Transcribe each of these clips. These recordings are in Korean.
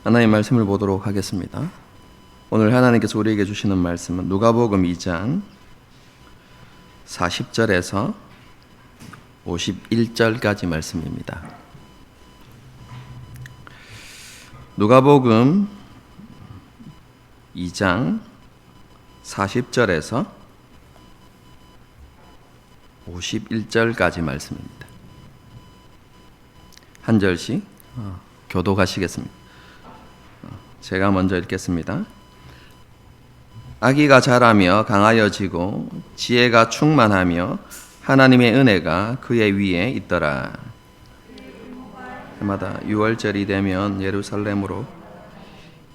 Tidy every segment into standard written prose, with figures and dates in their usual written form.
하나님의 말씀을 보도록 하겠습니다. 오늘 하나님께서 우리에게 주시는 말씀은 누가복음 2장 40절에서 51절까지 말씀입니다. 누가복음 2장 40절에서 51절까지 말씀입니다. 한 절씩 교독하시겠습니다. 제가 먼저 읽겠습니다. 아기가 자라며 강하여지고 지혜가 충만하며 하나님의 은혜가 그의 위에 있더라. 해마다 6월절이 되면 예루살렘으로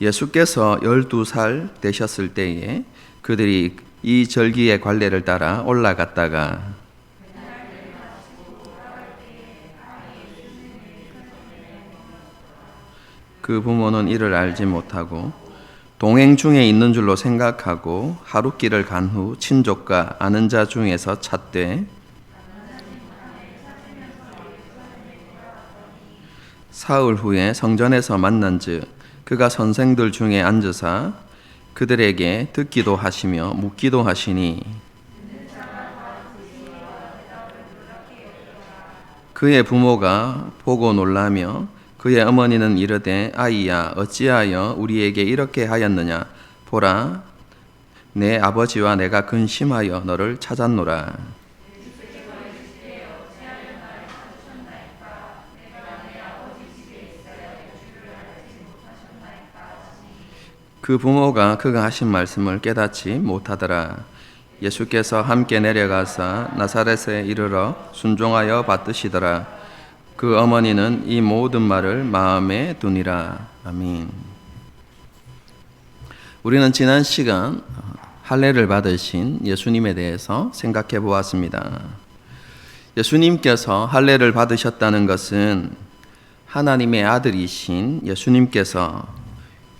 예수께서 12살 되셨을 때에 그들이 이 절기의 관례를 따라 올라갔다가 그 부모는 이를 알지 못하고 동행 중에 있는 줄로 생각하고 하룻길을 간 후 친족과 아는 자 중에서 찾되 사흘 후에 성전에서 만난즉 그가 선생들 중에 앉으사 그들에게 듣기도 하시며 묻기도 하시니 그의 부모가 보고 놀라며 그의 어머니는 이르되 아이야 어찌하여 우리에게 이렇게 하였느냐 보라 내 아버지와 내가 근심하여 너를 찾았노라. 그 부모가 그가 하신 말씀을 깨닫지 못하더라. 예수께서 함께 내려가사 나사렛에 이르러 순종하여 받드시더라. 그 어머니는 이 모든 말을 마음에 두니라. 아멘. 우리는 지난 시간 할례를 받으신 예수님에 대해서 생각해 보았습니다. 예수님께서 할례를 받으셨다는 것은 하나님의 아들이신 예수님께서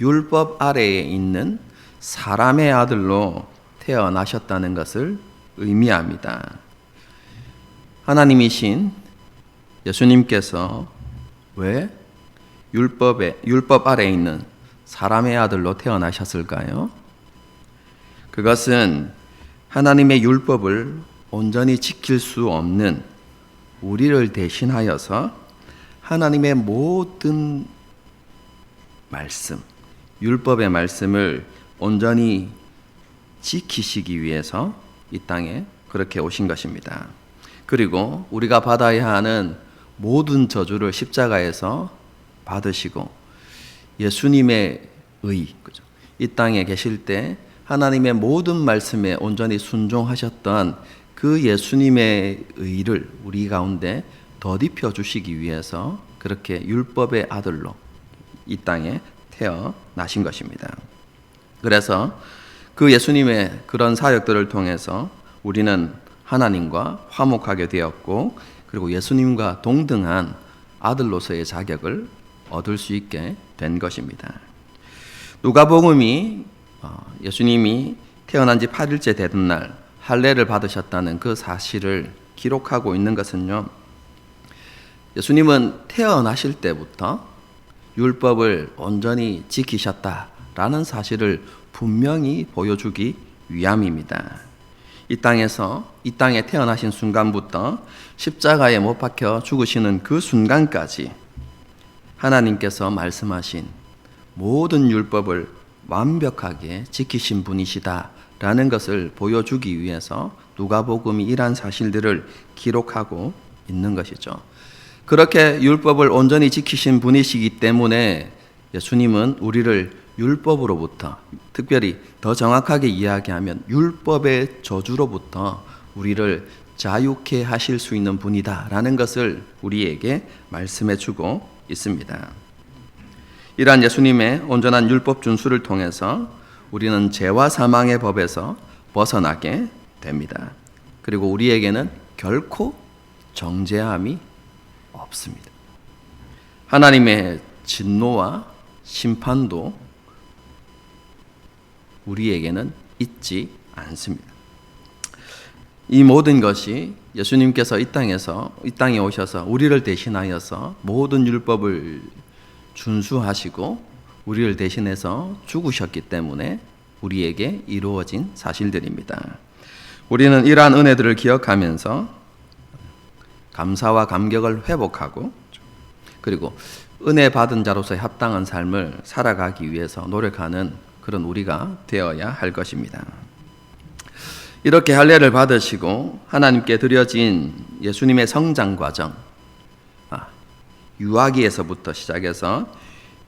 율법 아래에 있는 사람의 아들로 태어나셨다는 것을 의미합니다. 하나님이신 예수님께서 왜 율법 아래에 있는 사람의 아들로 태어나셨을까요? 그것은 하나님의 율법을 온전히 지킬 수 없는 우리를 대신하여서 하나님의 모든 말씀, 율법의 말씀을 온전히 지키시기 위해서 이 땅에 그렇게 오신 것입니다. 그리고 우리가 받아야 하는 모든 저주를 십자가에서 받으시고 예수님의 의, 이 땅에 계실 때 하나님의 모든 말씀에 온전히 순종하셨던 그 예수님의 의를 우리 가운데 덧입혀 주시기 위해서 그렇게 율법의 아들로 이 땅에 태어나신 것입니다. 그래서 그 예수님의 그런 사역들을 통해서 우리는 하나님과 화목하게 되었고 그리고 예수님과 동등한 아들로서의 자격을 얻을 수 있게 된 것입니다. 누가복음이 예수님이 태어난 지 8일째 되던 날 할례를 받으셨다는 그 사실을 기록하고 있는 것은요, 예수님은 태어나실 때부터 율법을 온전히 지키셨다라는 사실을 분명히 보여주기 위함입니다. 이 땅에 태어나신 순간부터 십자가에 못 박혀 죽으시는 그 순간까지 하나님께서 말씀하신 모든 율법을 완벽하게 지키신 분이시다라는 것을 보여주기 위해서 누가복음이 이러한 사실들을 기록하고 있는 것이죠. 그렇게 율법을 온전히 지키신 분이시기 때문에 예수님은 우리를 율법으로부터, 특별히 더 정확하게 이야기하면 율법의 저주로부터 우리를 자유케 하실 수 있는 분이다라는 것을 우리에게 말씀해 주고 있습니다. 이러한 예수님의 온전한 율법 준수를 통해서 우리는 죄와 사망의 법에서 벗어나게 됩니다. 그리고 우리에게는 결코 정죄함이 없습니다. 하나님의 진노와 심판도 우리에게는 있지 않습니다. 이 모든 것이 예수님께서 이 땅에 오셔서 우리를 대신하여서 모든 율법을 준수하시고 우리를 대신해서 죽으셨기 때문에 우리에게 이루어진 사실들입니다. 우리는 이러한 은혜들을 기억하면서 감사와 감격을 회복하고 그리고 은혜 받은 자로서의 합당한 삶을 살아가기 위해서 노력하는 그런 우리가 되어야 할 것입니다. 이렇게 할례를 받으시고 하나님께 드려진 예수님의 성장 과정, 유아기에서부터 시작해서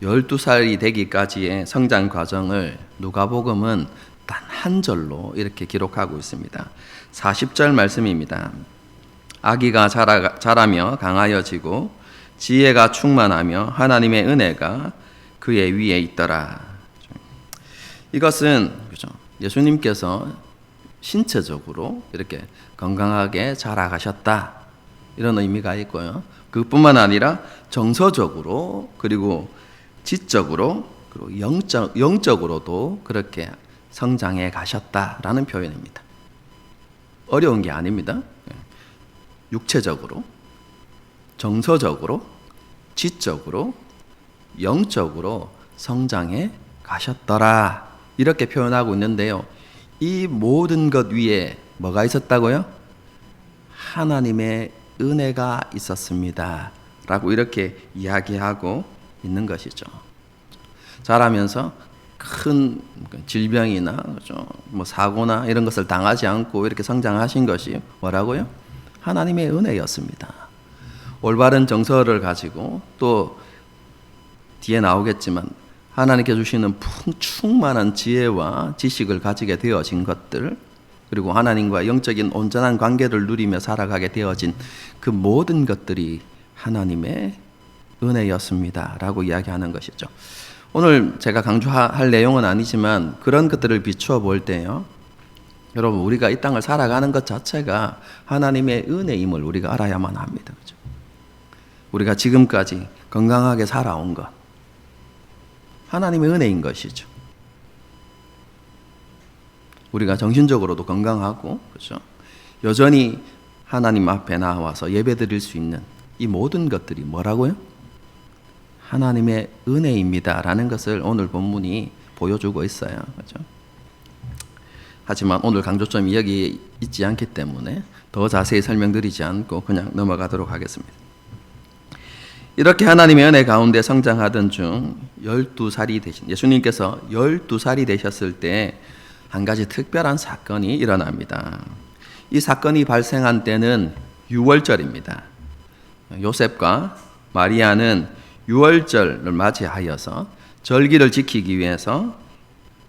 12살이 되기까지의 성장 과정을 누가복음은 단 한 절로 이렇게 기록하고 있습니다. 40절 말씀입니다. 아기가 자라며 강하여지고 지혜가 충만하며 하나님의 은혜가 그의 위에 있더라. 이것은 예수님께서 신체적으로 이렇게 건강하게 자라가셨다 이런 의미가 있고요. 그뿐만 아니라 정서적으로 그리고 지적으로 그리고 영적으로도 그렇게 성장해 가셨다라는 표현입니다. 어려운 게 아닙니다. 육체적으로, 정서적으로, 지적으로, 영적으로 성장해 가셨더라 이렇게 표현하고 있는데요. 이 모든 것 위에 뭐가 있었다고요? 하나님의 은혜가 있었습니다 라고 이렇게 이야기하고 있는 것이죠. 자라면서 큰 질병이나 뭐 사고나 이런 것을 당하지 않고 이렇게 성장하신 것이 뭐라고요? 하나님의 은혜였습니다. 올바른 정서를 가지고 또 뒤에 나오겠지만 하나님께 주시는 충만한 지혜와 지식을 가지게 되어진 것들 그리고 하나님과 영적인 온전한 관계를 누리며 살아가게 되어진 그 모든 것들이 하나님의 은혜였습니다 라고 이야기하는 것이죠. 오늘 제가 강조할 내용은 아니지만 그런 것들을 비추어 볼 때요, 여러분 우리가 이 땅을 살아가는 것 자체가 하나님의 은혜임을 우리가 알아야만 합니다. 그렇죠? 우리가 지금까지 건강하게 살아온 것 하나님의 은혜인 것이죠. 우리가 정신적으로도 건강하고 그렇죠? 여전히 하나님 앞에 나와서 예배드릴 수 있는 이 모든 것들이 뭐라고요? 하나님의 은혜입니다라는 것을 오늘 본문이 보여주고 있어요. 그렇죠? 하지만 오늘 강조점이 여기 있지 않기 때문에 더 자세히 설명드리지 않고 그냥 넘어가도록 하겠습니다. 이렇게 하나님의 은혜 가운데 성장하던 중 12살이 되신 예수님께서 12살이 되셨을 때 한 가지 특별한 사건이 일어납니다. 이 사건이 발생한 때는 유월절입니다. 요셉과 마리아는 유월절을 맞이하여서 절기를 지키기 위해서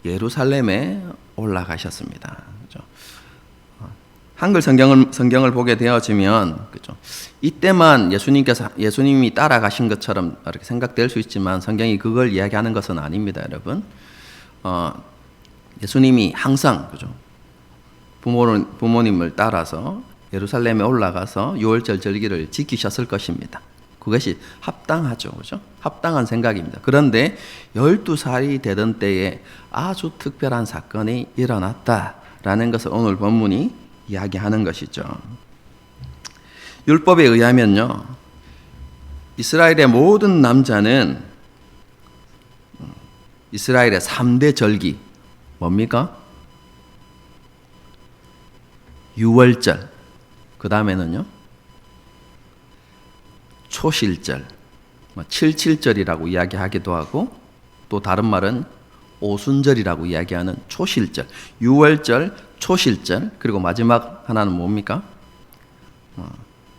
예루살렘에 올라가셨습니다. 그렇죠? 한글 성경을 보게 되어지면 그렇죠? 이때만 예수님이 따라가신 것처럼 이렇게 생각될 수 있지만 성경이 그걸 이야기하는 것은 아닙니다, 여러분. 예수님이 항상 그죠? 부모님을 따라서 예루살렘에 올라가서 유월절 절기를 지키셨을 것입니다. 그것이 합당하죠, 그죠? 합당한 생각입니다. 그런데 12살이 되던 때에 아주 특별한 사건이 일어났다라는 것을 오늘 본문이 이야기하는 것이죠. 율법에 의하면요, 이스라엘의 모든 남자는 이스라엘의 3대 절기 뭡니까? 유월절, 그 다음에는요 초실절, 77절이라고 이야기하기도 하고 또 다른 말은 오순절이라고 이야기하는 초실절, 유월절, 초실절, 그리고 마지막 하나는 뭡니까?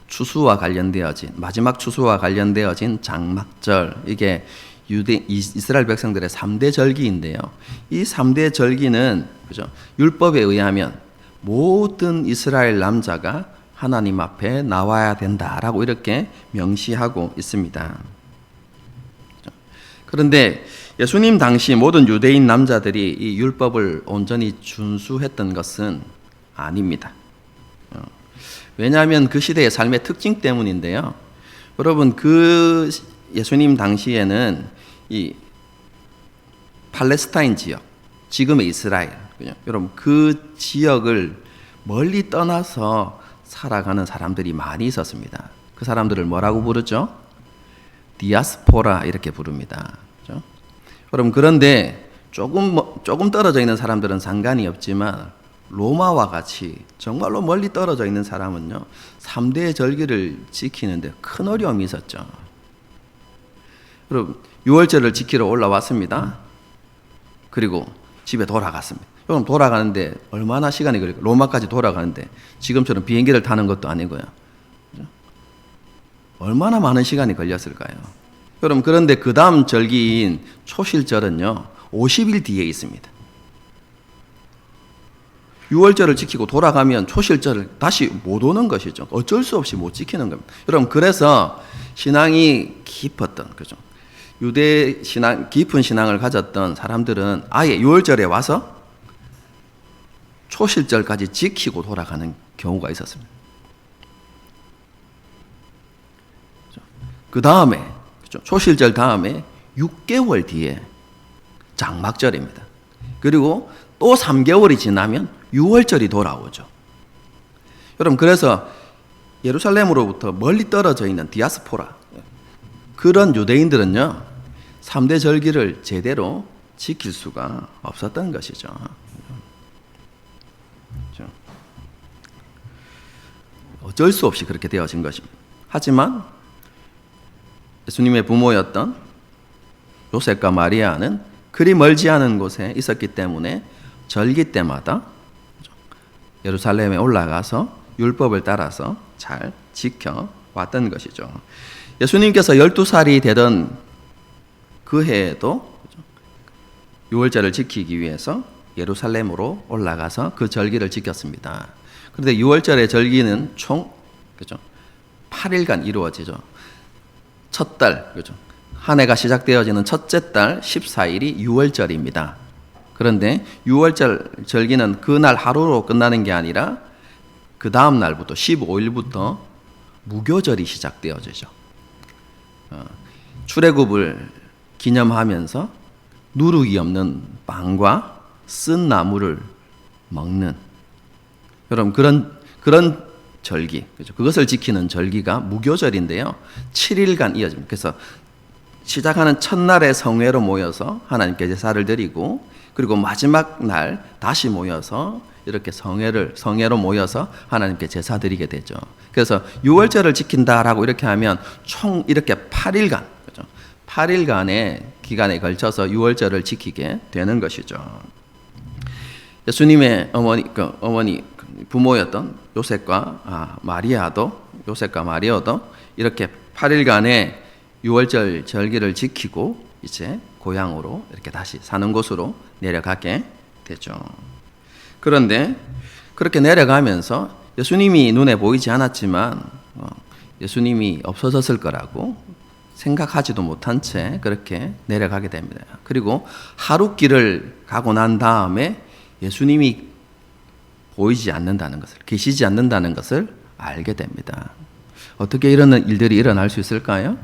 추수와 관련되어진 마지막 추수와 관련되어진 장막절, 이게 이스라엘 백성들의 3대 절기인데요. 이 3대 절기는 그죠? 율법에 의하면 모든 이스라엘 남자가 하나님 앞에 나와야 된다라고 이렇게 명시하고 있습니다. 그런데 예수님 당시 모든 유대인 남자들이 이 율법을 온전히 준수했던 것은 아닙니다. 왜냐하면 그 시대의 삶의 특징 때문인데요. 여러분, 그 예수님 당시에는 이 팔레스타인 지역, 지금의 이스라엘, 여러분 그 지역을 멀리 떠나서 살아가는 사람들이 많이 있었습니다. 그 사람들을 뭐라고 부르죠? 디아스포라 이렇게 부릅니다. 그렇죠? 그럼 그런데 조금 떨어져 있는 사람들은 상관이 없지만 로마와 같이 정말로 멀리 떨어져 있는 사람은요, 3대 절기를 지키는데 큰 어려움이 있었죠. 그럼 6월절을 지키러 올라왔습니다. 그리고 집에 돌아갔습니다. 그럼 돌아가는데 얼마나 시간이 걸릴까요? 로마까지 돌아가는데 지금처럼 비행기를 타는 것도 아니고요. 얼마나 많은 시간이 걸렸을까요? 그럼 그런데 그 다음 절기인 초실절은요, 50일 뒤에 있습니다. 6월절을 지키고 돌아가면 초실절을 다시 못 오는 것이죠. 어쩔 수 없이 못 지키는 겁니다. 여러분, 그래서 신앙이 깊었던, 그죠? 유대 신앙, 깊은 신앙을 가졌던 사람들은 아예 6월절에 와서 초실절까지 지키고 돌아가는 경우가 있었습니다. 그 다음에, 그죠? 초실절 다음에 6개월 뒤에 장막절입니다. 그리고 또 3개월이 지나면 6월절이 돌아오죠. 여러분, 그래서 예루살렘으로부터 멀리 떨어져 있는 디아스포라, 그런 유대인들은요, 3대 절기를 제대로 지킬 수가 없었던 것이죠. 어쩔 수 없이 그렇게 되어진 것입니다. 하지만 예수님의 부모였던 요셉과 마리아는 그리 멀지 않은 곳에 있었기 때문에 절기 때마다 예루살렘에 올라가서 율법을 따라서 잘 지켜왔던 것이죠. 예수님께서 12살이 되던 그 해에도 6월절을 지키기 위해서 예루살렘으로 올라가서 그 절기를 지켰습니다. 그런데 6월절의 절기는 총, 그죠? 8일간 이루어지죠. 첫 달, 그죠? 한 해가 시작되어지는 첫째 달 14일이 6월절입니다. 그런데 6월절 절기는 그날 하루로 끝나는 게 아니라 그 다음 날부터 15일부터 무교절이 시작되어지죠. 출애굽을 기념하면서 누룩이 없는 빵과 쓴 나물을 먹는, 여러분, 그런 절기, 그죠? 그것을 지키는 절기가 무교절인데요, 7일간 이어집니다. 그래서 시작하는 첫날에 성회로 모여서 하나님께 제사를 드리고, 그리고 마지막 날 다시 모여서 이렇게 성회로 모여서 하나님께 제사 드리게 되죠. 그래서 6월절을 지킨다라고 이렇게 하면 총 이렇게 8일간, 그죠? 8일간의 기간에 걸쳐서 6월절을 지키게 되는 것이죠. 예수님의 어머니 부모였던 요셉과 마리아도 이렇게 8일간의 6월절 절기를 지키고 이제 고향으로 이렇게 다시 사는 곳으로 내려가게 되죠. 그런데 그렇게 내려가면서 예수님이 눈에 보이지 않았지만 예수님이 없어졌을 거라고 생각하지도 못한 채 그렇게 내려가게 됩니다. 그리고 하루 길을 가고 난 다음에 예수님이 보이지 않는다는 것을, 계시지 않는다는 것을 알게 됩니다. 어떻게 이런 일들이 일어날 수 있을까요?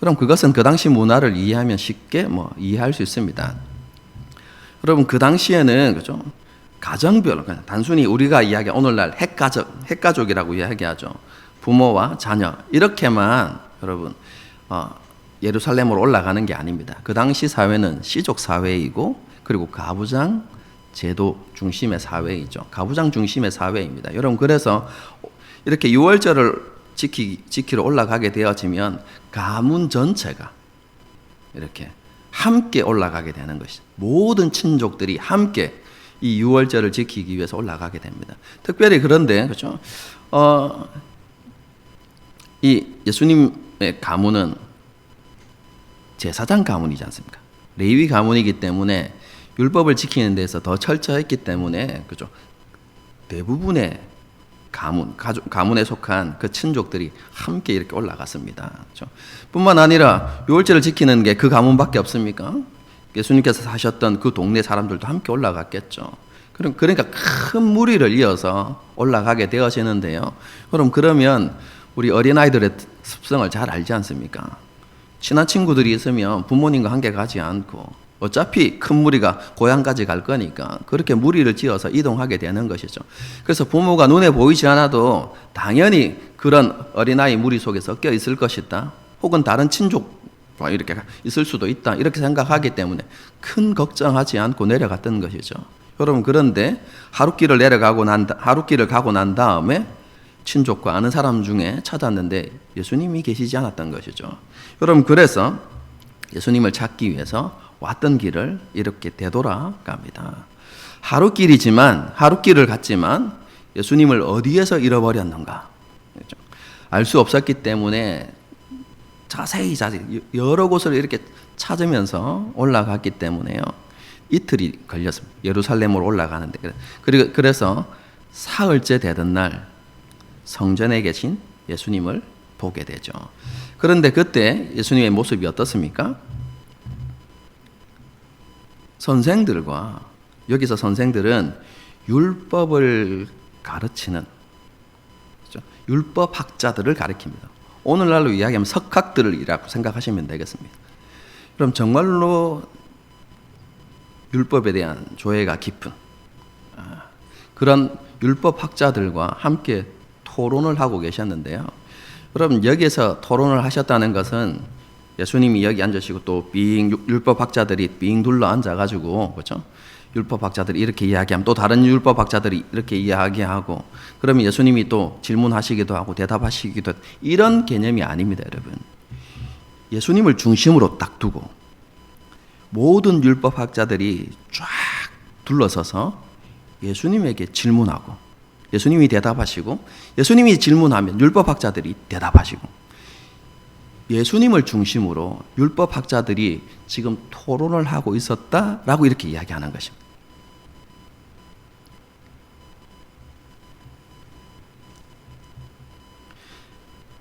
여러분, 그것은 그 당시 문화를 이해하면 쉽게 이해할 수 있습니다. 여러분, 그 당시에는, 그죠? 가정별로, 그냥 단순히 우리가 이야기한 오늘날 핵가족이라고 이야기하죠. 부모와 자녀, 이렇게만 여러분, 예루살렘으로 올라가는 게 아닙니다. 그 당시 사회는 시족 사회이고, 그리고 가부장 제도 중심의 사회이죠. 가부장 중심의 사회입니다. 여러분, 그래서 이렇게 6월절을 지키러 올라가게 되어지면 가문 전체가 이렇게 함께 올라가게 되는 것이죠. 모든 친족들이 함께 이 6월절을 지키기 위해서 올라가게 됩니다. 특별히 그런데, 그렇죠? 이 예수님의 가문은 제사장 가문이지 않습니까? 레위 가문이기 때문에 율법을 지키는 데서 더 철저했기 때문에, 그죠? 대부분의 가문에 속한 그 친족들이 함께 이렇게 올라갔습니다. 그렇죠? 뿐만 아니라 6월절을 지키는 게 그 가문밖에 없습니까? 예수님께서 사셨던 그 동네 사람들도 함께 올라갔겠죠. 그러니까 큰 무리를 이어서 올라가게 되어지는데요. 그러면 우리 어린아이들의 습성을 잘 알지 않습니까? 친한 친구들이 있으면 부모님과 함께 가지 않고 어차피 큰 무리가 고향까지 갈 거니까 그렇게 무리를 지어서 이동하게 되는 것이죠. 그래서 부모가 눈에 보이지 않아도 당연히 그런 어린아이 무리 속에 섞여 있을 것이다. 혹은 다른 친족과 이렇게 있을 수도 있다. 이렇게 생각하기 때문에 큰 걱정하지 않고 내려갔던 것이죠. 여러분, 그런데 하룻길을 가고 난 다음에 친족과 아는 사람 중에 찾았는데 예수님이 계시지 않았던 것이죠. 여러분, 그래서 예수님을 찾기 위해서 왔던 길을 이렇게 되돌아갑니다. 하룻길을 갔지만 예수님을 어디에서 잃어버렸는가 알 수 없었기 때문에 자세히 여러 곳을 이렇게 찾으면서 올라갔기 때문에요. 이틀이 걸렸습니다. 예루살렘으로 올라가는데. 그래서 사흘째 되던 날 성전에 계신 예수님을 보게 되죠. 그런데 그때 예수님의 모습이 어떻습니까? 선생들과, 여기서 선생들은 율법을 가르치는, 그렇죠? 율법학자들을 가리킵니다. 오늘날로 이야기하면 석학들이라고 생각하시면 되겠습니다. 그럼 정말로 율법에 대한 조예가 깊은 그런 율법학자들과 함께 토론을 하고 계셨는데요. 여러분, 여기에서 토론을 하셨다는 것은 예수님이 여기 앉으시고 또 율법학자들이 빙 둘러 앉아가지고, 그렇죠? 율법학자들이 이렇게 이야기하면 또 다른 율법학자들이 이렇게 이야기하고, 그러면 예수님이 또 질문하시기도 하고 대답하시기도 하고, 이런 개념이 아닙니다, 여러분. 예수님을 중심으로 딱 두고 모든 율법학자들이 쫙 둘러서서 예수님에게 질문하고 예수님이 대답하시고, 예수님이 질문하면 율법학자들이 대답하시고, 예수님을 중심으로 율법학자들이 지금 토론을 하고 있었다라고 이렇게 이야기하는 것입니다.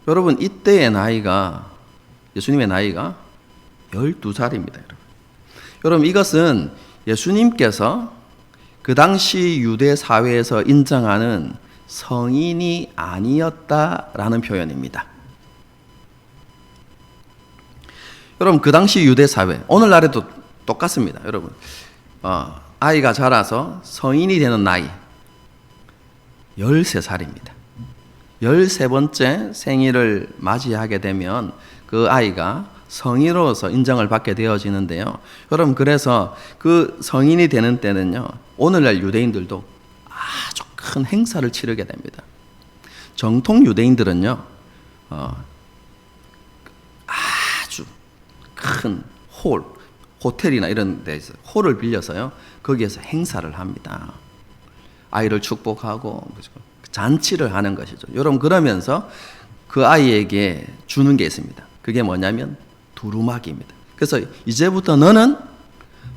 여러분, 이때의 나이가, 예수님의 나이가 12살입니다. 여러분, 이것은 예수님께서 그 당시 유대 사회에서 인정하는 성인이 아니었다라는 표현입니다. 여러분, 그 당시 유대 사회, 오늘날에도 똑같습니다. 여러분, 아이가 자라서 성인이 되는 나이 13살입니다. 13번째 생일을 맞이하게 되면 그 아이가 성인으로서 인정을 받게 되어지는데요. 여러분, 그래서 그 성인이 되는 때는요, 오늘날 유대인들도 아주 큰 행사를 치르게 됩니다. 정통 유대인들은요, 아주 큰 호텔이나 이런 데서 홀을 빌려서요, 거기에서 행사를 합니다. 아이를 축복하고 잔치를 하는 것이죠. 여러분, 그러면서 그 아이에게 주는 게 있습니다. 그게 뭐냐면 두루마기입니다. 그래서 이제부터 너는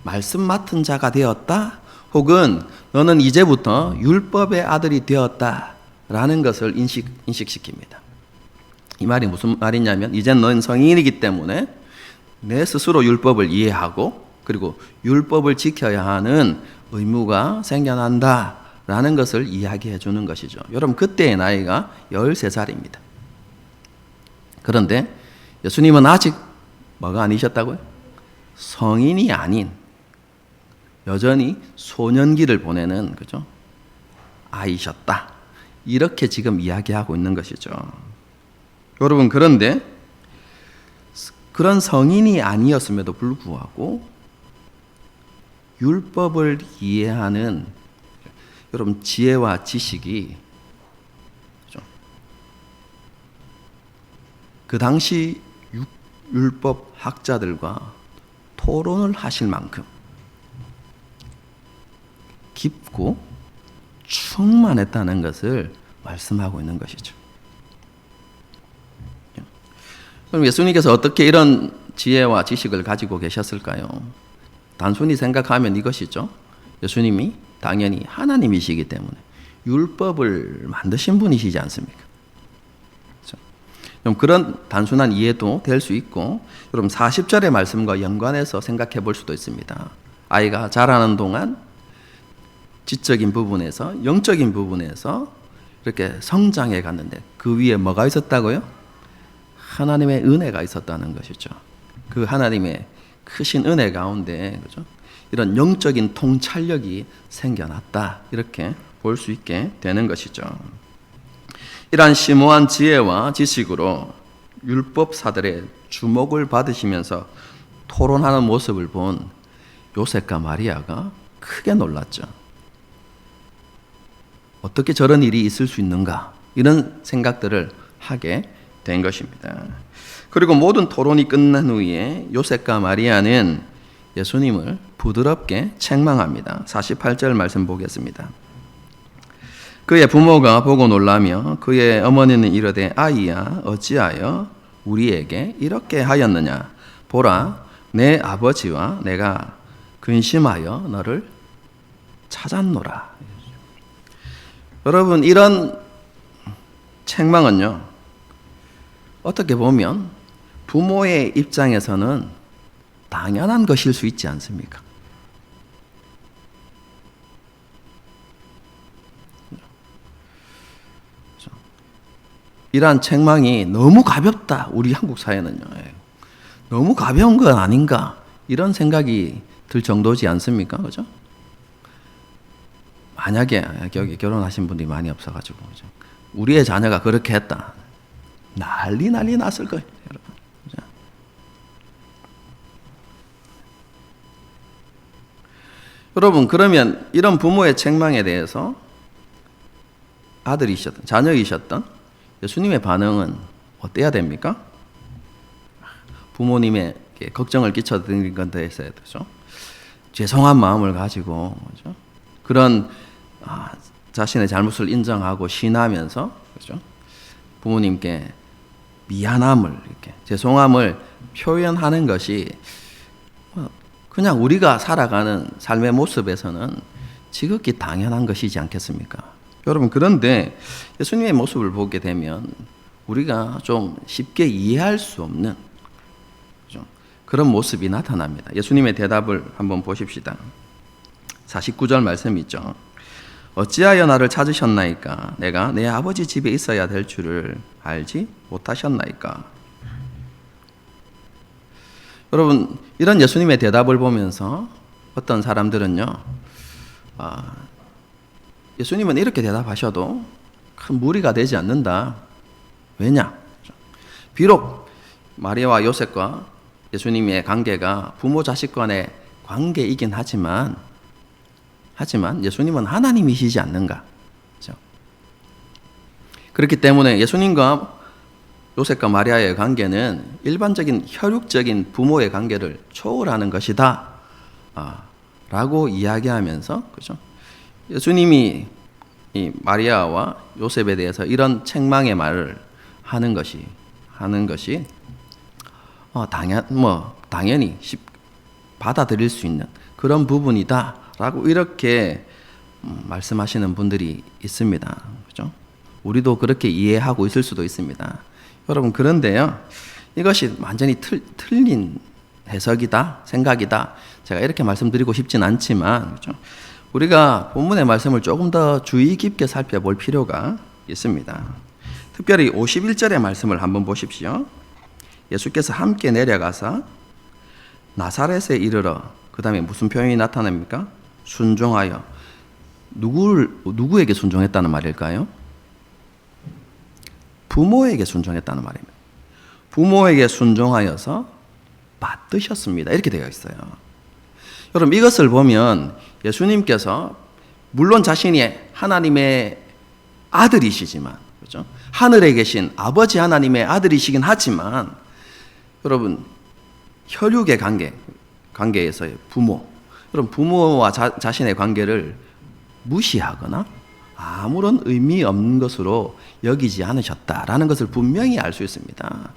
말씀 맡은 자가 되었다, 혹은 너는 이제부터 율법의 아들이 되었다라는 것을 인식시킵니다. 이 말이 무슨 말이냐면, 이제 너는 성인이기 때문에 내 스스로 율법을 이해하고 그리고 율법을 지켜야 하는 의무가 생겨난다라는 것을 이야기해 주는 것이죠. 여러분, 그때의 나이가 13살입니다. 그런데 예수님은 아직 뭐가 아니셨다고요? 성인이 아닌 여전히 소년기를 보내는, 그죠? 아이셨다. 이렇게 지금 이야기하고 있는 것이죠. 여러분, 그런데 그런 성인이 아니었음에도 불구하고 율법을 이해하는 여러분 지혜와 지식이, 그죠? 그 당시 율법 학자들과 토론을 하실 만큼 깊고 충만했다는 것을 말씀하고 있는 것이죠. 그럼 예수님께서 어떻게 이런 지혜와 지식을 가지고 계셨을까요? 단순히 생각하면 이것이죠. 예수님이 당연히 하나님이시기 때문에 율법을 만드신 분이시지 않습니까? 그럼 그런 단순한 이해도 될 수 있고, 여러분 40절의 말씀과 연관해서 생각해 볼 수도 있습니다. 아이가 자라는 동안 지적인 부분에서, 영적인 부분에서 이렇게 성장해 갔는데 그 위에 뭐가 있었다고요? 하나님의 은혜가 있었다는 것이죠. 그 하나님의 크신 은혜 가운데, 그죠? 이런 영적인 통찰력이 생겨났다, 이렇게 볼 수 있게 되는 것이죠. 이러한 심오한 지혜와 지식으로 율법사들의 주목을 받으시면서 토론하는 모습을 본 요셉과 마리아가 크게 놀랐죠. 어떻게 저런 일이 있을 수 있는가, 이런 생각들을 하게 된 것입니다. 그리고 모든 토론이 끝난 후에 요셉과 마리아는 예수님을 부드럽게 책망합니다. 48절 말씀 보겠습니다. 그의 부모가 보고 놀라며 그의 어머니는 이르되 아이야 어찌하여 우리에게 이렇게 하였느냐, 보라 내 아버지와 내가 근심하여 너를 찾았노라. 여러분, 이런 책망은요, 어떻게 보면 부모의 입장에서는 당연한 것일 수 있지 않습니까? 이러한 책망이 너무 가볍다, 우리 한국 사회는요. 너무 가벼운 건 아닌가, 이런 생각이 들 정도지 않습니까? 그죠? 만약에 여기 결혼하신 분들이 많이 없어가지고, 그죠? 우리의 자녀가 그렇게 했다, 난리 났을 거예요, 여러분. 그죠? 여러분, 그러면 이런 부모의 책망에 대해서 아들이셨던, 자녀이셨던 예수님의 반응은 어때야 됩니까? 부모님에게 걱정을 끼쳐드린 건 대해서, 그죠? 죄송한 마음을 가지고, 그죠? 그런 자신의 잘못을 인정하고 신하면서, 그죠? 부모님께 미안함을, 이렇게 죄송함을 표현하는 것이 그냥 우리가 살아가는 삶의 모습에서는 지극히 당연한 것이지 않겠습니까? 여러분, 그런데 예수님의 모습을 보게 되면 우리가 좀 쉽게 이해할 수 없는, 그죠? 그런 모습이 나타납니다. 예수님의 대답을 한번 보십시다. 49절 말씀이 있죠. 어찌하여 나를 찾으셨나이까? 내가 내 아버지 집에 있어야 될 줄을 알지 못하셨나이까? 여러분, 이런 예수님의 대답을 보면서 어떤 사람들은요, 예수님은 이렇게 대답하셔도 큰 무리가 되지 않는다. 왜냐? 비록 마리아와 요셉과 예수님의 관계가 부모 자식 간의 관계이긴 하지만 예수님은 하나님이시지 않는가? 그렇죠? 그렇기 때문에 예수님과 요셉과 마리아의 관계는 일반적인 혈육적인 부모의 관계를 초월하는 것이다, 라고 이야기하면서, 그렇죠? 예수님이 이 마리아와 요셉에 대해서 이런 책망의 말을 하는 것이 당연히 받아들일 수 있는 그런 부분이다라고 이렇게 말씀하시는 분들이 있습니다. 그렇죠? 우리도 그렇게 이해하고 있을 수도 있습니다. 여러분, 그런데요, 이것이 완전히 틀린 해석이다, 생각이다, 제가 이렇게 말씀드리고 싶진 않지만, 그렇죠? 우리가 본문의 말씀을 조금 더 주의 깊게 살펴볼 필요가 있습니다. 특별히 51절의 말씀을 한번 보십시오. 예수께서 함께 내려가사 나사렛에 이르러, 그 다음에 무슨 표현이 나타납니까? 순종하여. 누구에게 순종했다는 말일까요? 부모에게 순종했다는 말입니다. 부모에게 순종하여서 받드셨습니다. 이렇게 되어 있어요. 여러분, 이것을 보면 예수님께서 물론 자신이 하나님의 아들이시지만, 그렇죠? 하늘에 계신 아버지 하나님의 아들이시긴 하지만, 여러분, 혈육의 관계에서의 부모, 여러분, 부모와 자신의 관계를 무시하거나 아무런 의미 없는 것으로 여기지 않으셨다라는 것을 분명히 알 수 있습니다.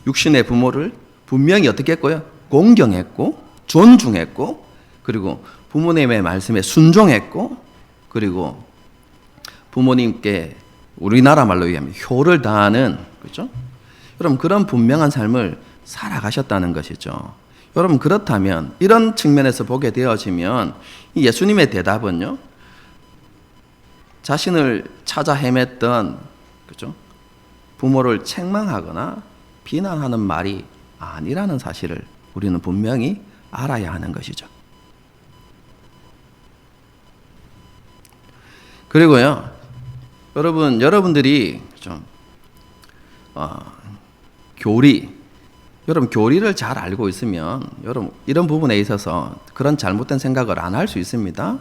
육신의 부모를 분명히 어떻게 했고요? 공경했고, 존중했고, 그리고 부모님의 말씀에 순종했고, 그리고 부모님께 우리나라 말로 얘기하면 효를 다하는, 그렇죠? 여러분, 그런 분명한 삶을 살아가셨다는 것이죠. 여러분, 그렇다면 이런 측면에서 보게 되어지면 이 예수님의 대답은요, 자신을 찾아 헤맸던, 그렇죠? 부모를 책망하거나 비난하는 말이 아니라는 사실을 우리는 분명히 알아야 하는 것이죠. 그리고요, 여러분들이 좀 여러분 교리를 잘 알고 있으면 여러분 이런 부분에 있어서 그런 잘못된 생각을 안 할 수 있습니다.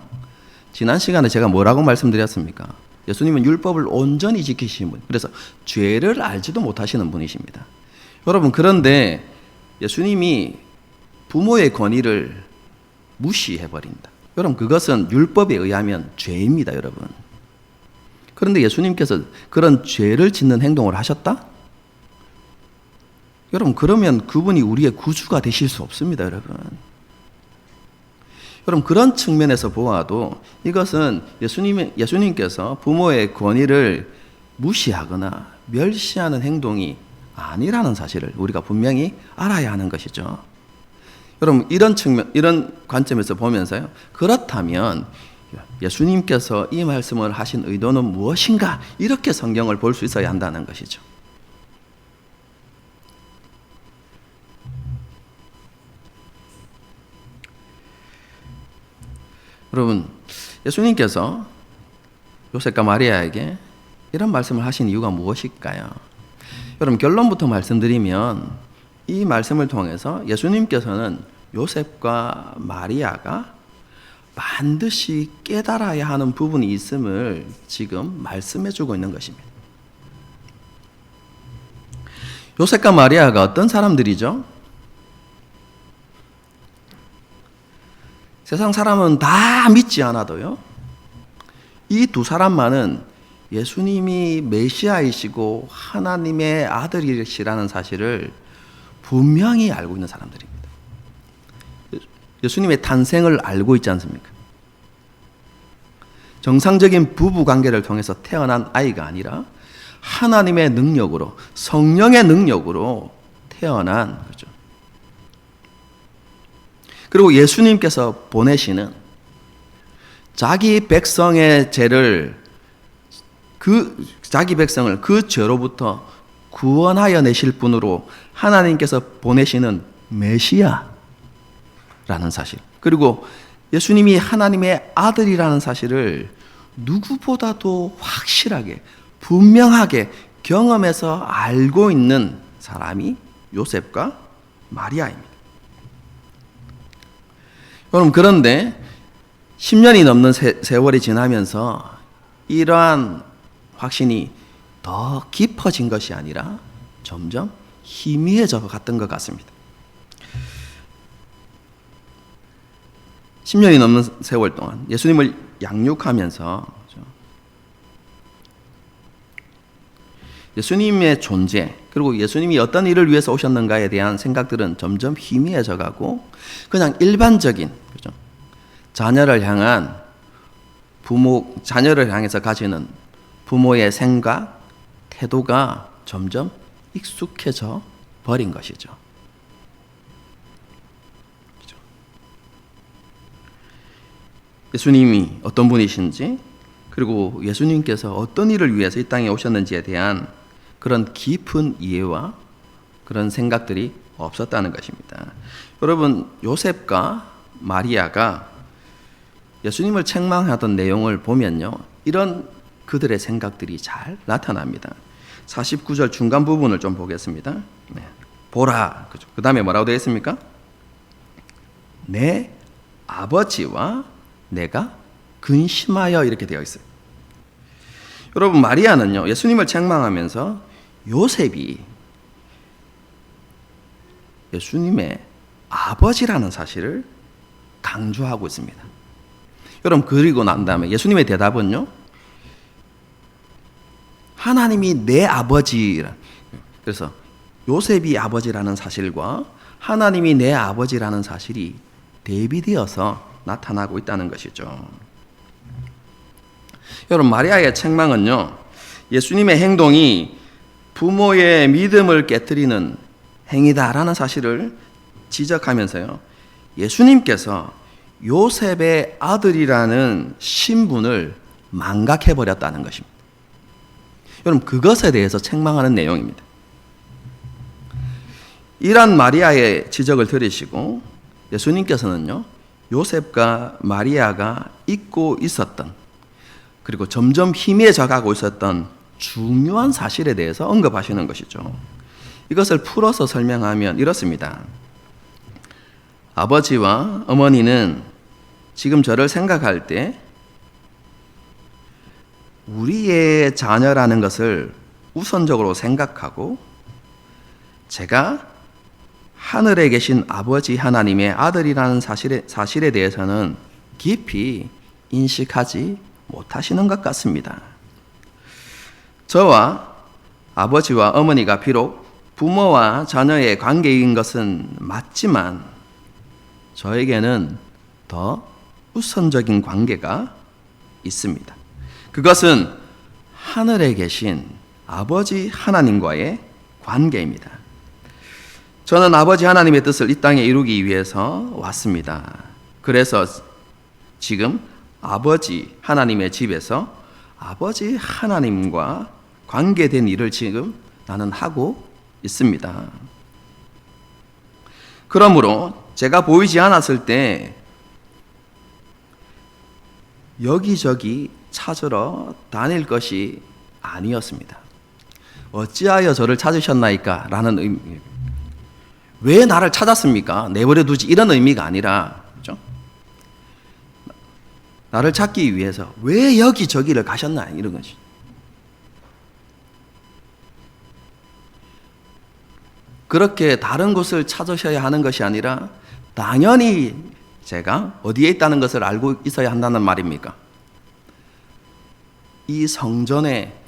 지난 시간에 제가 뭐라고 말씀드렸습니까? 예수님은 율법을 온전히 지키신 분, 그래서 죄를 알지도 못하시는 분이십니다. 여러분, 그런데 예수님이 부모의 권위를 무시해버린다. 여러분, 그것은 율법에 의하면 죄입니다, 여러분. 그런데 예수님께서 그런 죄를 짓는 행동을 하셨다? 여러분, 그러면 그분이 우리의 구주가 되실 수 없습니다, 여러분. 여러분, 그런 측면에서 보아도 이것은 예수님께서 부모의 권위를 무시하거나 멸시하는 행동이 아니라는 사실을 우리가 분명히 알아야 하는 것이죠. 여러분, 이런 관점에서 보면서요, 그렇다면 예수님께서 이 말씀을 하신 의도는 무엇인가? 이렇게 성경을 볼 수 있어야 한다는 것이죠. 여러분, 예수님께서 요셉과 마리아에게 이런 말씀을 하신 이유가 무엇일까요? 여러분, 결론부터 말씀드리면 이 말씀을 통해서 예수님께서는 요셉과 마리아가 반드시 깨달아야 하는 부분이 있음을 지금 말씀해주고 있는 것입니다. 요셉과 마리아가 어떤 사람들이죠? 세상 사람은 다 믿지 않아도요, 이 두 사람만은 예수님이 메시아이시고 하나님의 아들이시라는 사실을 분명히 알고 있는 사람들입니다. 예수님의 탄생을 알고 있지 않습니까? 정상적인 부부 관계를 통해서 태어난 아이가 아니라 하나님의 능력으로, 성령의 능력으로 태어난 거죠. 그리고 예수님께서 보내시는 자기 백성의 죄를, 자기 백성을 그 죄로부터 구원하여 내실 분으로 하나님께서 보내시는 메시아라는 사실, 그리고 예수님이 하나님의 아들이라는 사실을 누구보다도 확실하게, 분명하게 경험해서 알고 있는 사람이 요셉과 마리아입니다. 여러분, 그런데 10년이 넘는 세월이 지나면서 이러한 확신이 더 깊어진 것이 아니라 점점 희미해져 갔던 것 같습니다. 10년이 넘는 세월 동안 예수님을 양육하면서 예수님의 존재, 그리고 예수님이 어떤 일을 위해서 오셨는가에 대한 생각들은 점점 희미해져 가고, 그냥 일반적인, 그죠? 자녀를 향해서 가지는 부모의 생각, 태도가 점점 익숙해져 버린 것이죠. 그죠? 예수님이 어떤 분이신지, 그리고 예수님께서 어떤 일을 위해서 이 땅에 오셨는지에 대한 그런 깊은 이해와 그런 생각들이 없었다는 것입니다. 여러분, 요셉과 마리아가 예수님을 책망하던 내용을 보면요, 이런 그들의 생각들이 잘 나타납니다. 49절 중간 부분을 좀 보겠습니다. 네. 보라. 그죠? 그 다음에 뭐라고 되어 있습니까? 내 아버지와 내가 근심하여, 이렇게 되어 있어요. 여러분, 마리아는요, 예수님을 책망하면서 요셉이 예수님의 아버지라는 사실을 강조하고 있습니다. 여러분, 그리고 난 다음에 예수님의 대답은요, 하나님이 내 아버지라, 그래서 요셉이 아버지라는 사실과 하나님이 내 아버지라는 사실이 대비되어서 나타나고 있다는 것이죠. 여러분, 마리아의 책망은요, 예수님의 행동이 부모의 믿음을 깨뜨리는 행위다라는 사실을 지적하면서요, 예수님께서 요셉의 아들이라는 신분을 망각해버렸다는 것입니다. 여러분, 그것에 대해서 책망하는 내용입니다. 이런 마리아의 지적을 들으시고 예수님께서는요, 요셉과 마리아가 잊고 있었던, 그리고 점점 희미해져 가고 있었던 중요한 사실에 대해서 언급하시는 것이죠. 이것을 풀어서 설명하면 이렇습니다. 아버지와 어머니는 지금 저를 생각할 때 우리의 자녀라는 것을 우선적으로 생각하고, 제가 하늘에 계신 아버지 하나님의 아들이라는 사실에 대해서는 깊이 인식하지 못하시는 것 같습니다. 저와 아버지와 어머니가 비록 부모와 자녀의 관계인 것은 맞지만, 저에게는 더 우선적인 관계가 있습니다. 그것은 하늘에 계신 아버지 하나님과의 관계입니다. 저는 아버지 하나님의 뜻을 이 땅에 이루기 위해서 왔습니다. 그래서 지금 아버지 하나님의 집에서 아버지 하나님과 관계된 일을 지금 나는 하고 있습니다. 그러므로 제가 보이지 않았을 때 여기저기 찾으러 다닐 것이 아니었습니다. 어찌하여 저를 찾으셨나이까? 라는 의미. 왜 나를 찾았습니까? 내버려 두지, 이런 의미가 아니라, 그렇죠? 나를 찾기 위해서 왜 여기저기를 가셨나? 이런 것이. 그렇게 다른 곳을 찾으셔야 하는 것이 아니라 당연히 제가 어디에 있다는 것을 알고 있어야 한다는 말입니까? 이 성전에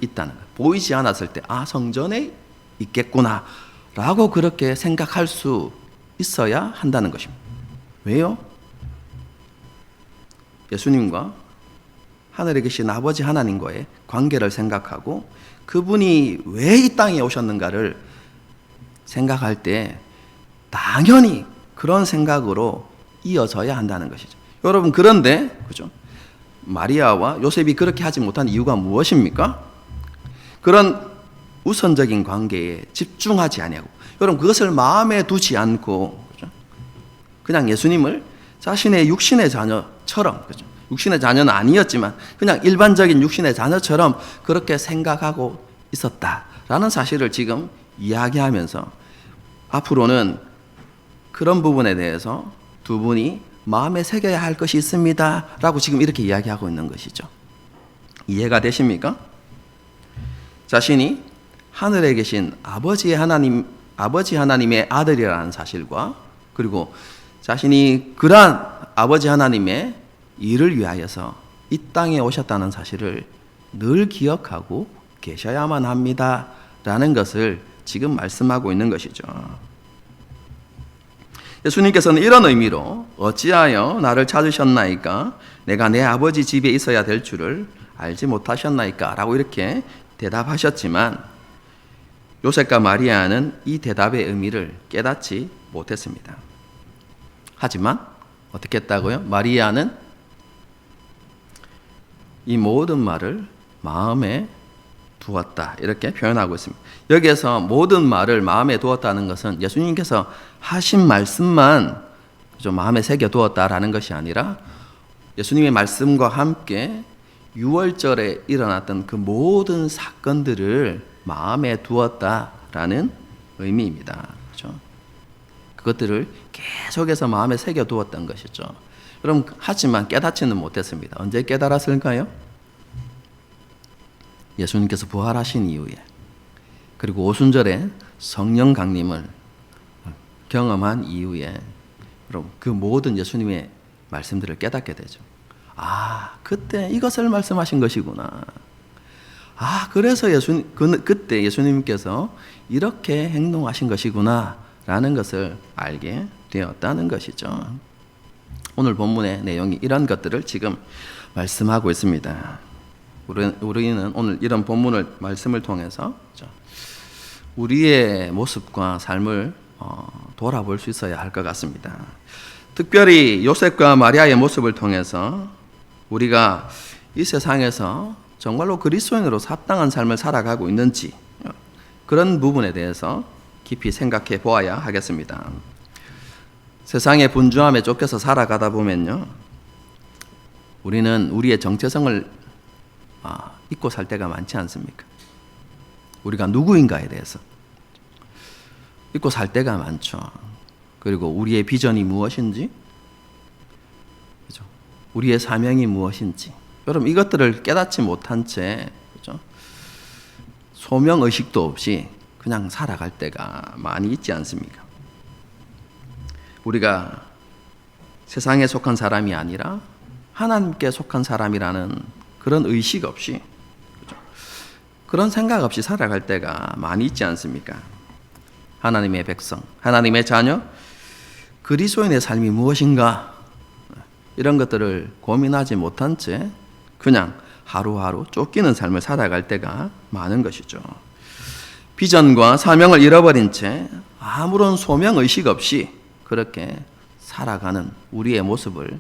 있다는 것. 보이지 않았을 때, 아, 성전에 있겠구나 라고 그렇게 생각할 수 있어야 한다는 것입니다. 왜요? 예수님과 하늘에 계신 아버지 하나님과의 관계를 생각하고 그분이 왜 이 땅에 오셨는가를 생각할 때 당연히 그런 생각으로 이어져야 한다는 것이죠. 여러분, 그런데 그죠? 마리아와 요셉이 그렇게 하지 못한 이유가 무엇입니까? 그런 우선적인 관계에 집중하지 아니하고, 여러분, 그것을 마음에 두지 않고, 그죠? 그냥 예수님을 자신의 육신의 자녀처럼, 그죠? 육신의 자녀는 아니었지만 그냥 일반적인 육신의 자녀처럼 그렇게 생각하고 있었다라는 사실을 지금 이야기하면서 앞으로는 그런 부분에 대해서 두 분이 마음에 새겨야 할 것이 있습니다 라고 지금 이렇게 이야기하고 있는 것이죠. 이해가 되십니까? 자신이 하늘에 계신 아버지 하나님의 아들이라는 사실과, 그리고 자신이 그러한 아버지 하나님의 일을 위하여서 이 땅에 오셨다는 사실을 늘 기억하고 계셔야만 합니다 라는 것을 지금 말씀하고 있는 것이죠. 예수님께서는 이런 의미로 어찌하여 나를 찾으셨나이까? 내가 내 아버지 집에 있어야 될 줄을 알지 못하셨나이까? 라고 이렇게 대답하셨지만 요셉과 마리아는 이 대답의 의미를 깨닫지 못했습니다. 하지만 어떻게 했다고요? 마리아는 이 모든 말을 마음에 두었다, 이렇게 표현하고 있습니다. 여기에서 모든 말을 마음에 두었다는 것은 예수님께서 하신 말씀만 좀 마음에 새겨 두었다라는 것이 아니라 예수님의 말씀과 함께 유월절에 일어났던 그 모든 사건들을 마음에 두었다라는 의미입니다. 그렇죠? 그것들을 계속해서 마음에 새겨 두었던 것이죠. 그럼 하지만 깨닫지는 못했습니다. 언제 깨달았을까요? 예수님께서 부활하신 이후에, 그리고 오순절에 성령 강림을 경험한 이후에 여러분, 그 모든 예수님의 말씀들을 깨닫게 되죠. 아, 그때 이것을 말씀하신 것이구나. 아, 그래서 그때 예수님께서 이렇게 행동하신 것이구나 라는 것을 알게 되었다는 것이죠. 오늘 본문의 내용이 이런 것들을 지금 말씀하고 있습니다. 우리는 오늘 이런 본문을 말씀을 통해서 우리의 모습과 삶을 돌아볼 수 있어야 할 것 같습니다. 특별히 요셉과 마리아의 모습을 통해서 우리가 이 세상에서 정말로 그리스도인으로 합당한 삶을 살아가고 있는지, 그런 부분에 대해서 깊이 생각해 보아야 하겠습니다. 세상의 분주함에 쫓겨서 살아가다 보면요, 우리는 우리의 정체성을 잊고 살 때가 많지 않습니까? 우리가 누구인가에 대해서 잊고 살 때가 많죠. 그리고 우리의 비전이 무엇인지, 그죠? 우리의 사명이 무엇인지, 여러분 이것들을 깨닫지 못한 채, 그죠? 소명 의식도 없이 그냥 살아갈 때가 많이 있지 않습니까? 우리가 세상에 속한 사람이 아니라 하나님께 속한 사람이라는 그런 의식 없이, 그죠? 그런 생각 없이 살아갈 때가 많이 있지 않습니까? 하나님의 백성, 하나님의 자녀, 그리스도인의 삶이 무엇인가, 이런 것들을 고민하지 못한 채 그냥 하루하루 쫓기는 삶을 살아갈 때가 많은 것이죠. 비전과 사명을 잃어버린 채 아무런 소명의식 없이 그렇게 살아가는 우리의 모습을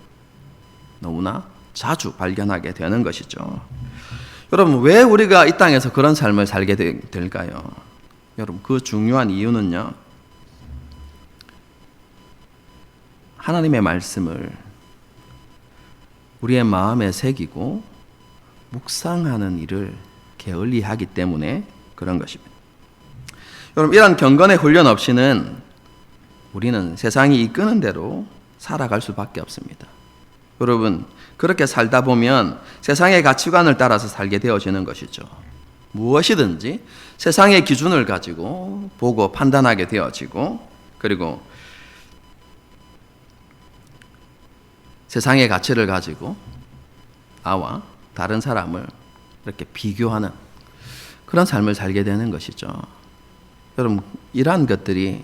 너무나 자주 발견하게 되는 것이죠. 여러분, 왜 우리가 이 땅에서 그런 삶을 살게 될까요? 여러분, 그 중요한 이유는요, 하나님의 말씀을 우리의 마음에 새기고 묵상하는 일을 게을리하기 때문에 그런 것입니다. 여러분, 이런 경건의 훈련 없이는 우리는 세상이 이끄는 대로 살아갈 수밖에 없습니다. 여러분, 그렇게 살다 보면 세상의 가치관을 따라서 살게 되어지는 것이죠. 무엇이든지 세상의 기준을 가지고 보고 판단하게 되어지고, 그리고 세상의 가치를 가지고 나와 다른 사람을 이렇게 비교하는 그런 삶을 살게 되는 것이죠. 여러분, 이러한 것들이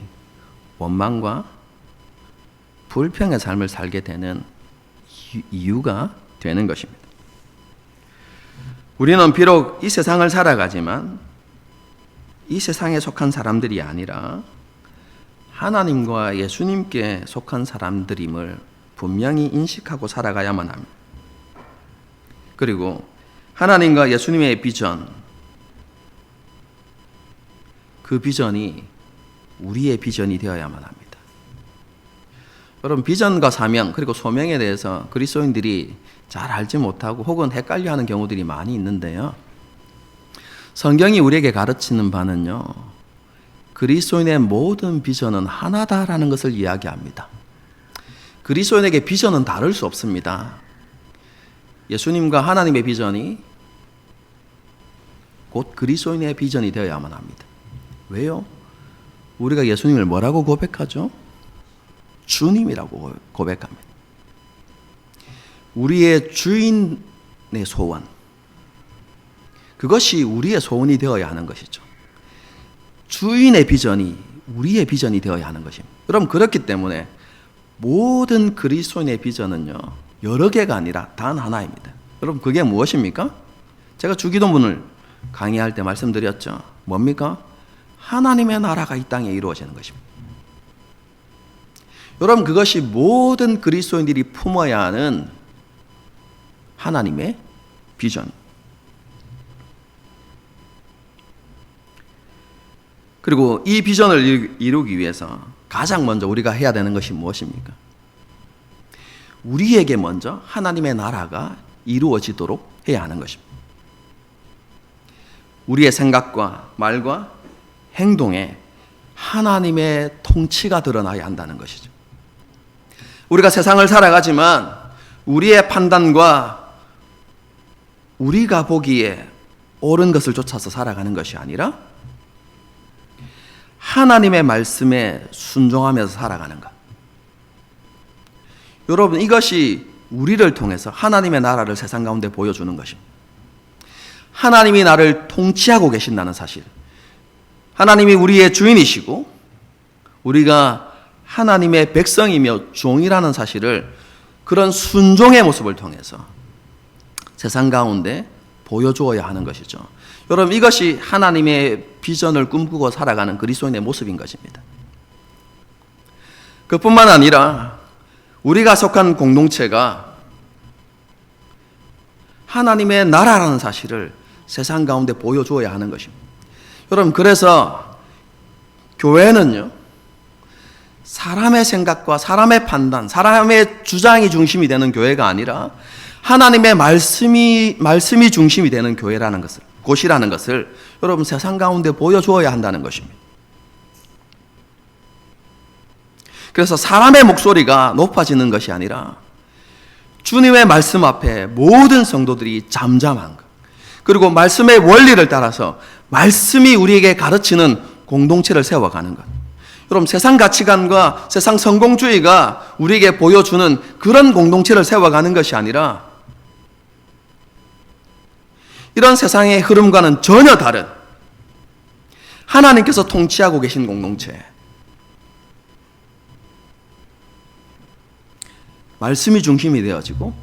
원망과 불평의 삶을 살게 되는 이유가 되는 것입니다. 우리는 비록 이 세상을 살아가지만 이 세상에 속한 사람들이 아니라 하나님과 예수님께 속한 사람들임을 분명히 인식하고 살아가야만 합니다. 그리고 하나님과 예수님의 비전, 그 비전이 우리의 비전이 되어야만 합니다. 여러분, 비전과 사명 그리고 소명에 대해서 그리스도인들이 잘 알지 못하고 혹은 헷갈려하는 경우들이 많이 있는데요, 성경이 우리에게 가르치는 바는요, 그리스도인의 모든 비전은 하나다라는 것을 이야기합니다. 그리스도인에게 비전은 다를 수 없습니다. 예수님과 하나님의 비전이 곧 그리스도인의 비전이 되어야만 합니다. 왜요? 우리가 예수님을 뭐라고 고백하죠? 주님이라고 고백합니다. 우리의 주인의 소원, 그것이 우리의 소원이 되어야 하는 것이죠. 주인의 비전이 우리의 비전이 되어야 하는 것입니다. 여러분, 그렇기 때문에 모든 그리스도인의 비전은요, 여러 개가 아니라 단 하나입니다. 여러분, 그게 무엇입니까? 제가 주기도문을 강의할 때 말씀드렸죠. 뭡니까? 하나님의 나라가 이 땅에 이루어지는 것입니다. 여러분, 그것이 모든 그리스도인들이 품어야 하는 하나님의 비전. 그리고 이 비전을 이루기 위해서 가장 먼저 우리가 해야 되는 것이 무엇입니까? 우리에게 먼저 하나님의 나라가 이루어지도록 해야 하는 것입니다. 우리의 생각과 말과 행동에 하나님의 통치가 드러나야 한다는 것이죠. 우리가 세상을 살아가지만 우리의 판단과 우리가 보기에 옳은 것을 쫓아서 살아가는 것이 아니라 하나님의 말씀에 순종하면서 살아가는 것. 여러분, 이것이 우리를 통해서 하나님의 나라를 세상 가운데 보여주는 것입니다. 하나님이 나를 통치하고 계신다는 사실, 하나님이 우리의 주인이시고 우리가 하나님의 백성이며 종이라는 사실을 그런 순종의 모습을 통해서 세상 가운데 보여주어야 하는 것이죠. 여러분, 이것이 하나님의 비전을 꿈꾸고 살아가는 그리스도인의 모습인 것입니다. 그뿐만 아니라 우리가 속한 공동체가 하나님의 나라라는 사실을 세상 가운데 보여주어야 하는 것입니다. 여러분, 그래서 교회는요, 사람의 생각과 사람의 판단, 사람의 주장이 중심이 되는 교회가 아니라 하나님의 말씀이 중심이 되는 교회라는 것을, 곳이라는 것을 여러분 세상 가운데 보여주어야 한다는 것입니다. 그래서 사람의 목소리가 높아지는 것이 아니라 주님의 말씀 앞에 모든 성도들이 잠잠한 것, 그리고 말씀의 원리를 따라서 말씀이 우리에게 가르치는 공동체를 세워가는 것. 여러분, 세상 가치관과 세상 성공주의가 우리에게 보여주는 그런 공동체를 세워가는 것이 아니라 이런 세상의 흐름과는 전혀 다른 하나님께서 통치하고 계신 공동체, 말씀이 중심이 되어지고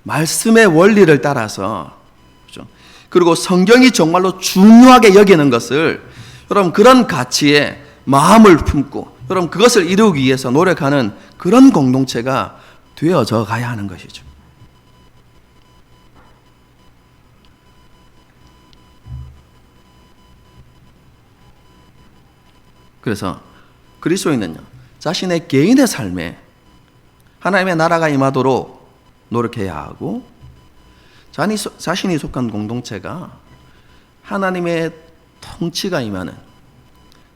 말씀의 원리를 따라서, 그렇죠? 그리고 성경이 정말로 중요하게 여기는 것을 여러분 그런 가치에 마음을 품고 여러분 그것을 이루기 위해서 노력하는 그런 공동체가 되어져 가야 하는 것이죠. 그래서 그리스도인은요, 자신의 개인의 삶에 하나님의 나라가 임하도록 노력해야 하고, 자신이 속한 공동체가 하나님의 통치가 임하는,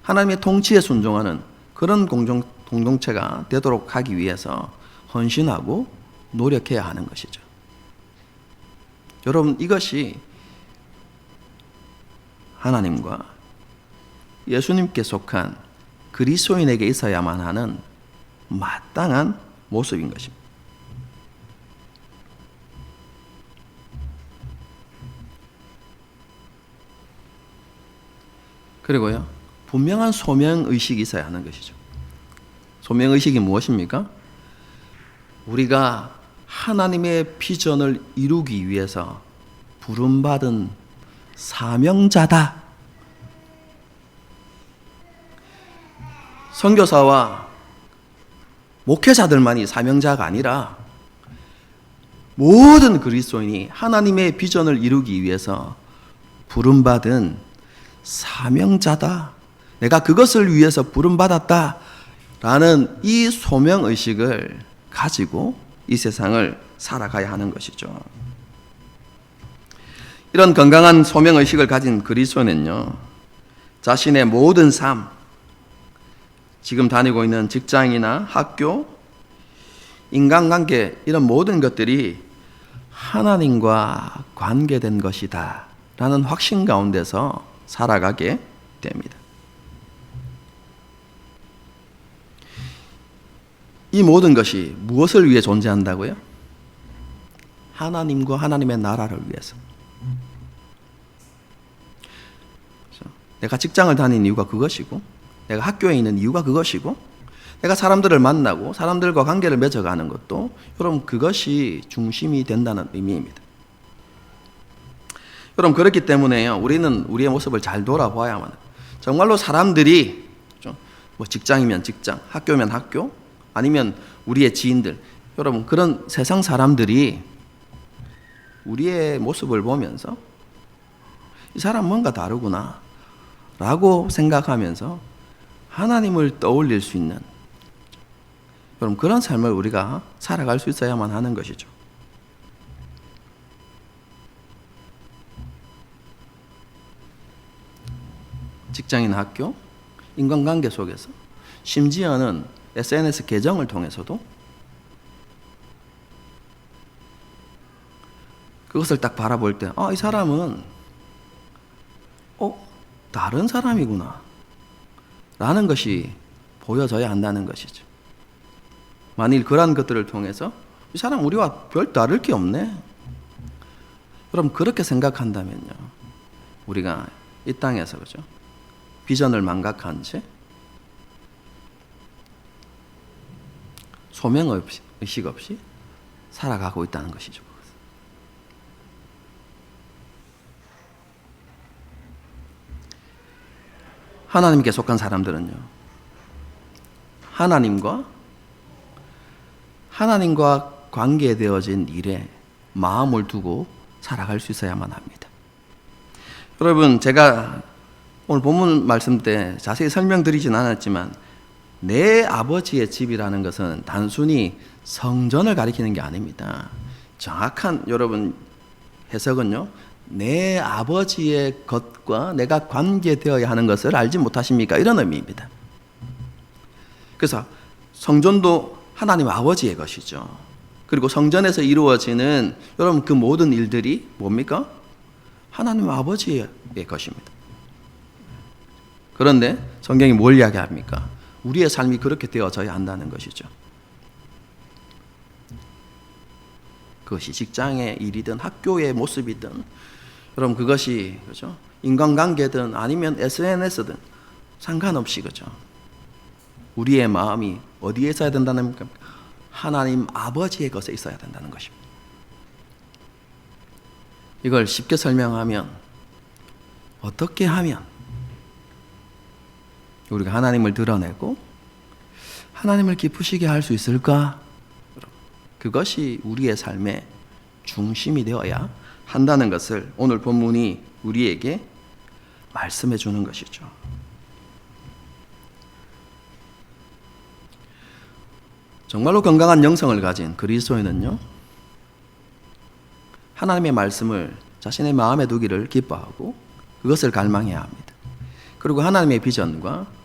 하나님의 통치에 순종하는 그런 공동체가 되도록 하기 위해서 헌신하고 노력해야 하는 것이죠. 여러분, 이것이 하나님과 예수님께 속한 그리스도인에게 있어야만 하는 마땅한 모습인 것입니다. 그리고요, 분명한 소명의식이 있어야 하는 것이죠. 소명의식이 무엇입니까? 우리가 하나님의 비전을 이루기 위해서 부름받은 사명자다. 선교사와 목회자들만이 사명자가 아니라 모든 그리스도인이 하나님의 비전을 이루기 위해서 부름받은 사명자다. 내가 그것을 위해서 부름받았다. 라는 이 소명의식을 가지고 이 세상을 살아가야 하는 것이죠. 이런 건강한 소명의식을 가진 그리스도인은요, 자신의 모든 삶, 지금 다니고 있는 직장이나 학교, 인간관계, 이런 모든 것들이 하나님과 관계된 것이다 라는 확신 가운데서 살아가게 됩니다. 이 모든 것이 무엇을 위해 존재한다고요? 하나님과 하나님의 나라를 위해서. 내가 직장을 다니는 이유가 그것이고, 내가 학교에 있는 이유가 그것이고, 내가 사람들을 만나고 사람들과 관계를 맺어가는 것도 여러분 그것이 중심이 된다는 의미입니다. 여러분, 그렇기 때문에요, 우리는 우리의 모습을 잘 돌아봐야만 해요. 정말로 사람들이 뭐 직장이면 직장, 학교면 학교, 아니면 우리의 지인들, 여러분 그런 세상 사람들이 우리의 모습을 보면서 이 사람 뭔가 다르구나 라고 생각하면서 하나님을 떠올릴 수 있는, 여러분 그런 삶을 우리가 살아갈 수 있어야만 하는 것이죠. 직장이나 학교, 인간관계 속에서, 심지어는 SNS 계정을 통해서도 그것을 딱 바라볼 때, 이 사람은 다른 사람이구나 라는 것이 보여져야 한다는 것이죠. 만일 그러한 것들을 통해서 이 사람 우리와 별 다를 게 없네, 여러분 그렇게 생각한다면요, 우리가 이 땅에서, 그죠, 비전을 망각한 채 소명의식 없이 살아가고 있다는 것이죠. 하나님께 속한 사람들은요, 하나님과 관계되어진 일에 마음을 두고 살아갈 수 있어야만 합니다. 여러분, 제가 오늘 본문 말씀 때 자세히 설명드리진 않았지만 내 아버지의 집이라는 것은 단순히 성전을 가리키는 게 아닙니다. 정확한 여러분 해석은요, 내 아버지의 것과 내가 관계되어야 하는 것을 알지 못하십니까? 이런 의미입니다. 그래서 성전도 하나님 아버지의 것이죠. 그리고 성전에서 이루어지는 여러분 그 모든 일들이 뭡니까? 하나님 아버지의 것입니다. 그런데 성경이 뭘 이야기합니까? 우리의 삶이 그렇게 되어져야 한다는 것이죠. 그것이 직장의 일이든 학교의 모습이든 여러분 그것이 그죠? 인간관계든 아니면 SNS든 상관없이 그죠? 우리의 마음이 어디에 있어야 된다는 겁니까? 하나님 아버지의 것에 있어야 된다는 것입니다. 이걸 쉽게 설명하면 어떻게 하면 우리가 하나님을 드러내고 하나님을 기쁘시게 할 수 있을까? 그것이 우리의 삶의 중심이 되어야 한다는 것을 오늘 본문이 우리에게 말씀해 주는 것이죠. 정말로 건강한 영성을 가진 그리스도인은요, 하나님의 말씀을 자신의 마음에 두기를 기뻐하고 그것을 갈망해야 합니다. 그리고 하나님의 비전과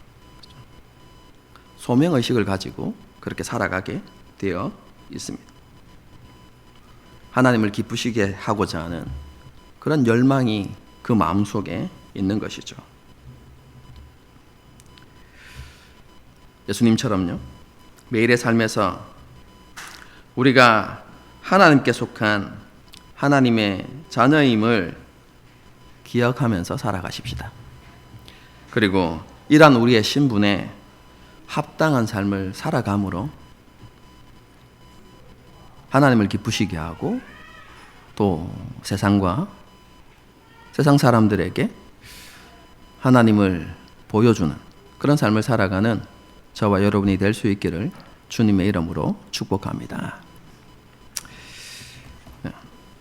소명의식을 가지고 그렇게 살아가게 되어 있습니다. 하나님을 기쁘시게 하고자 하는 그런 열망이 그 마음속에 있는 것이죠. 예수님처럼요, 매일의 삶에서 우리가 하나님께 속한 하나님의 자녀임을 기억하면서 살아가십시다. 그리고 이러한 우리의 신분에 합당한 삶을 살아감으로 하나님을 기쁘시게 하고 또 세상 사람들에게 하나님을 보여주는 그런 삶을 살아가는 저와 여러분이 될 수 있기를 주님의 이름으로 축복합니다.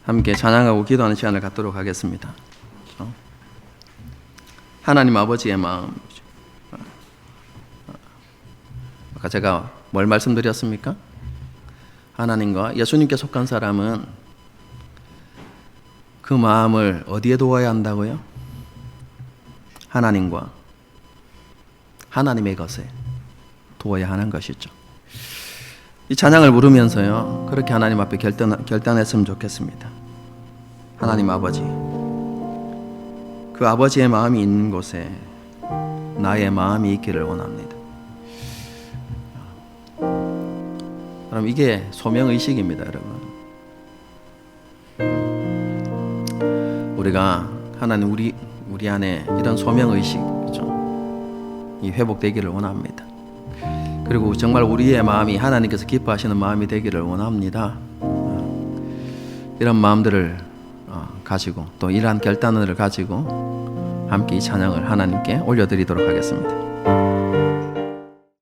함께 찬양하고 기도하는 시간을 갖도록 하겠습니다. 하나님 아버지의 마음, 아까 제가 뭘 말씀드렸습니까? 하나님과 예수님께 속한 사람은 그 마음을 어디에 두어야 한다고요? 하나님과 하나님의 것에 두어야 하는 것이죠. 이 찬양을 부르면서요, 그렇게 하나님 앞에 결단했으면 좋겠습니다. 하나님 아버지, 그 아버지의 마음이 있는 곳에 나의 마음이 있기를 원합니다. 그럼 이게 소명의식입니다, 여러분. 우리가 하나님 우리 안에 이런 소명의식, 그렇죠? 이 회복되기를 원합니다. 그리고 정말 우리의 마음이 하나님께서 기뻐하시는 마음이 되기를 원합니다. 이런 마음들을 가지고 또 이러한 결단을 가지고 함께 이 찬양을 하나님께 올려드리도록 하겠습니다.